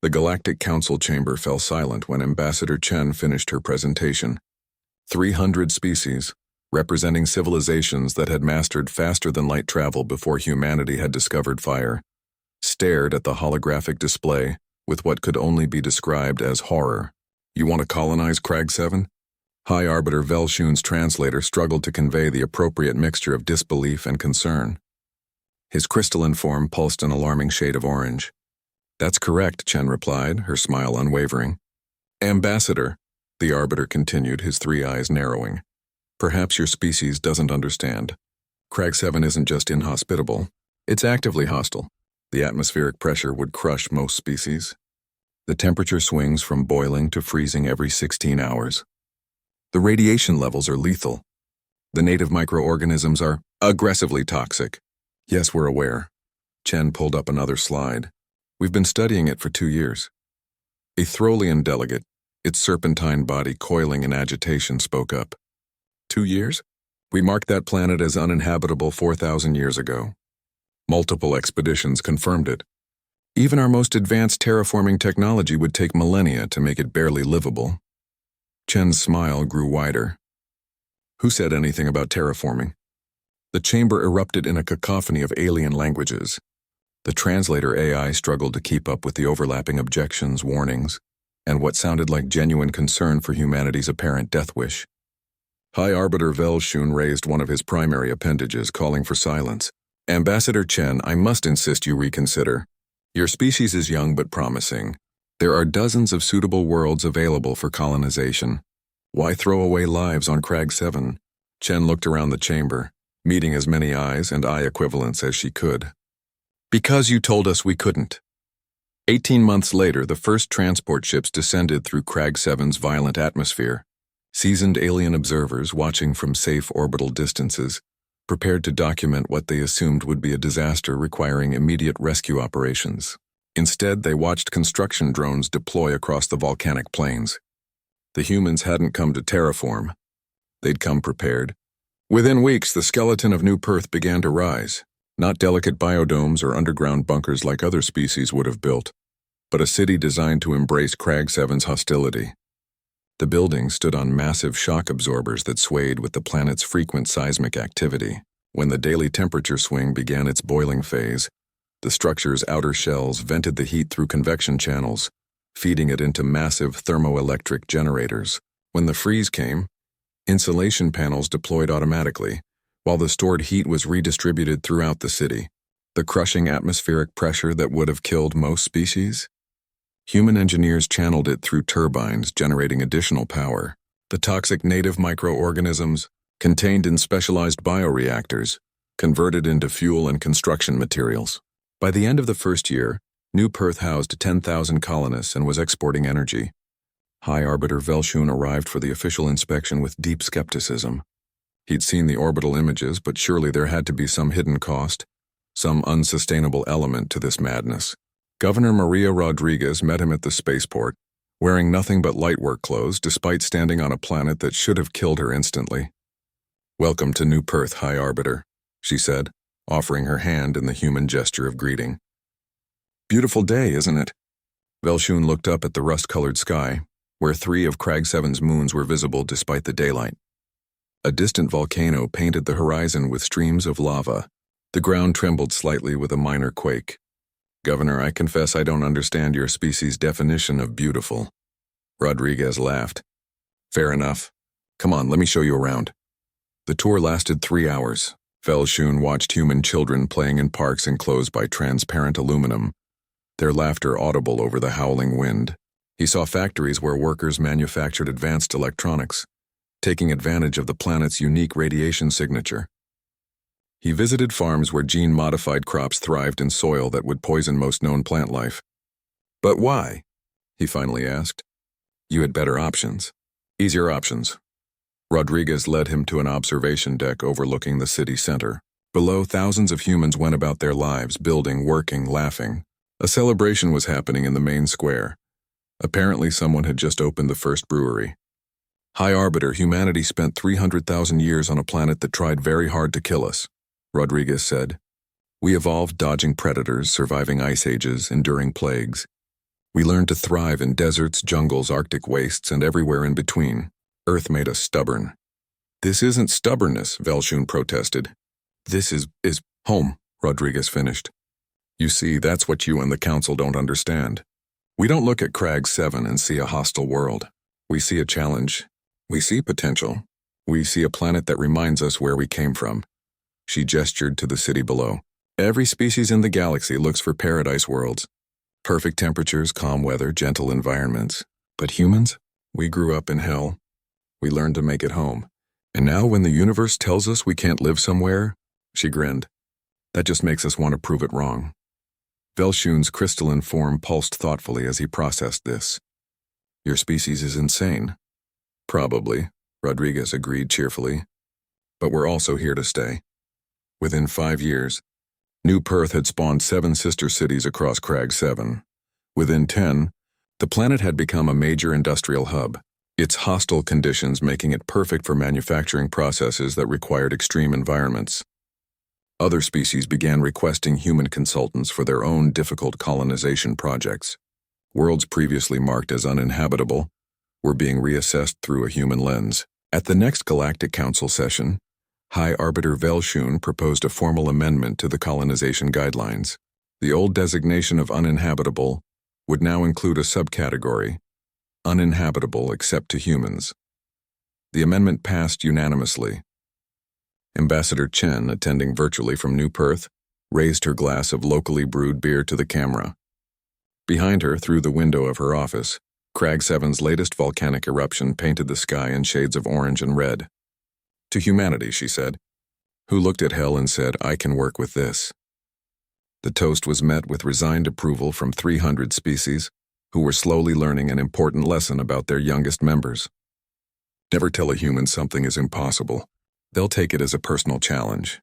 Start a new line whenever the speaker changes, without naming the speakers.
The Galactic Council chamber fell silent when Ambassador Chen finished her presentation. 300 species, representing civilizations that had mastered faster-than-light travel before humanity had discovered fire, stared at the holographic display with what could only be described as horror. "You want to colonize Crag 7? High Arbiter Velshun's translator struggled to convey the appropriate mixture of disbelief and concern. His crystalline form pulsed an alarming shade of orange. "That's correct," Chen replied, her smile unwavering. "Ambassador," the Arbiter continued, his three eyes narrowing, "perhaps your species doesn't understand. Crag 7 isn't just inhospitable, it's actively hostile. The atmospheric pressure would crush most species. The temperature swings from boiling to freezing every 16 hours. The radiation levels are lethal. The native microorganisms are aggressively toxic." "Yes, we're aware." Chen pulled up another slide. "We've been studying it for 2 years. A Throlian delegate, its serpentine body coiling in agitation, spoke up. 2 years? We marked that planet as uninhabitable 4,000 years ago. Multiple expeditions confirmed it. Even our most advanced terraforming technology would take millennia to make it barely livable." Chen's smile grew wider. "Who said anything about terraforming?" The chamber erupted in a cacophony of alien languages. The translator AI struggled to keep up with the overlapping objections, warnings, and what sounded like genuine concern for humanity's apparent death wish. High Arbiter Velshun raised one of his primary appendages, calling for silence. "Ambassador Chen, I must insist you reconsider. Your species is young but promising. There are dozens of suitable worlds available for colonization. Why throw away lives on Crag 7? Chen looked around the chamber, meeting as many eyes and eye equivalents as she could. "Because you told us we couldn't." 18 months later, the first transport ships descended through Crag 7's violent atmosphere. Seasoned alien observers, watching from safe orbital distances, prepared to document what they assumed would be a disaster requiring immediate rescue operations. Instead, they watched construction drones deploy across the volcanic plains. The humans hadn't come to terraform. They'd come prepared. Within weeks, the skeleton of New Perth began to rise. Not delicate biodomes or underground bunkers like other species would have built, but a city designed to embrace Crag 7's hostility. The buildings stood on massive shock absorbers that swayed with the planet's frequent seismic activity. When the daily temperature swing began its boiling phase, the structure's outer shells vented the heat through convection channels, feeding it into massive thermoelectric generators. When the freeze came, insulation panels deployed automatically, while the stored heat was redistributed throughout the city. The crushing atmospheric pressure that would have killed most species? Human engineers channeled it through turbines, generating additional power. The toxic native microorganisms, contained in specialized bioreactors, converted into fuel and construction materials. By the end of the first year, New Perth housed 10,000 colonists and was exporting energy. High Arbiter Velshun arrived for the official inspection with deep skepticism. He'd seen the orbital images, but surely there had to be some hidden cost, some unsustainable element to this madness. Governor Maria Rodriguez met him at the spaceport, wearing nothing but light work clothes despite standing on a planet that should have killed her instantly. "Welcome to New Perth, High Arbiter," she said, offering her hand in the human gesture of greeting. "Beautiful day, isn't it?" Velshun looked up at the rust-colored sky, where 3 of Crag 7's moons were visible despite the daylight. A distant volcano painted the horizon with streams of lava. The ground trembled slightly with a minor quake. "Governor, I confess I don't understand your species' definition of beautiful." Rodriguez laughed. "Fair enough. Come on, let me show you around." The tour lasted 3 hours. Velshun watched human children playing in parks enclosed by transparent aluminum, their laughter audible over the howling wind. He saw factories where workers manufactured advanced electronics, taking advantage of the planet's unique radiation signature. He visited farms where gene-modified crops thrived in soil that would poison most known plant life. "But why?" he finally asked. "You had better options. Easier options." Rodriguez led him to an observation deck overlooking the city center. Below, thousands of humans went about their lives, building, working, laughing. A celebration was happening in the main square. Apparently someone had just opened the first brewery. "High Arbiter, humanity spent 300,000 years on a planet that tried very hard to kill us," Rodriguez said. "We evolved dodging predators, surviving ice ages, enduring plagues. We learned to thrive in deserts, jungles, Arctic wastes, and everywhere in between. Earth made us stubborn. This isn't stubbornness, Velshun protested. This is home, Rodriguez finished. You see, that's what you and the Council don't understand. We don't look at Crag 7 and see a hostile world. We see a challenge. We see potential. We see a planet that reminds us where we came from. She gestured to the city below. Every species in the galaxy looks for paradise worlds. Perfect temperatures, calm weather, gentle environments. But humans? We grew up in hell. We learned to make it home. And now when the universe tells us we can't live somewhere, she grinned. That just makes us want to prove it wrong. Velshun's crystalline form pulsed thoughtfully as he processed this. Your species is insane. Probably, Rodriguez agreed cheerfully. But we're also here to stay. Within 5 years, New Perth had spawned 7 sister cities across Crag 7. Within 10, the planet had become a major industrial hub, its hostile conditions making it perfect for manufacturing processes that required extreme environments. Other species began requesting human consultants for their own difficult colonization projects. Worlds previously marked as uninhabitable were being reassessed through a human lens. At the next Galactic Council session, High Arbiter Velshun proposed a formal amendment to the colonization guidelines. The old designation of uninhabitable would now include a subcategory, uninhabitable except to humans. The amendment passed unanimously. Ambassador Chen, attending virtually from New Perth, raised her glass of locally brewed beer to the camera. Behind her, through the window of her office, Crag 7's latest volcanic eruption painted the sky in shades of orange and red. To humanity, she said, who looked at hell and said, I can work with this. The toast was met with resigned approval from 300 species, who were slowly learning an important lesson about their youngest members. Never tell a human something is impossible. They'll take it as a personal challenge.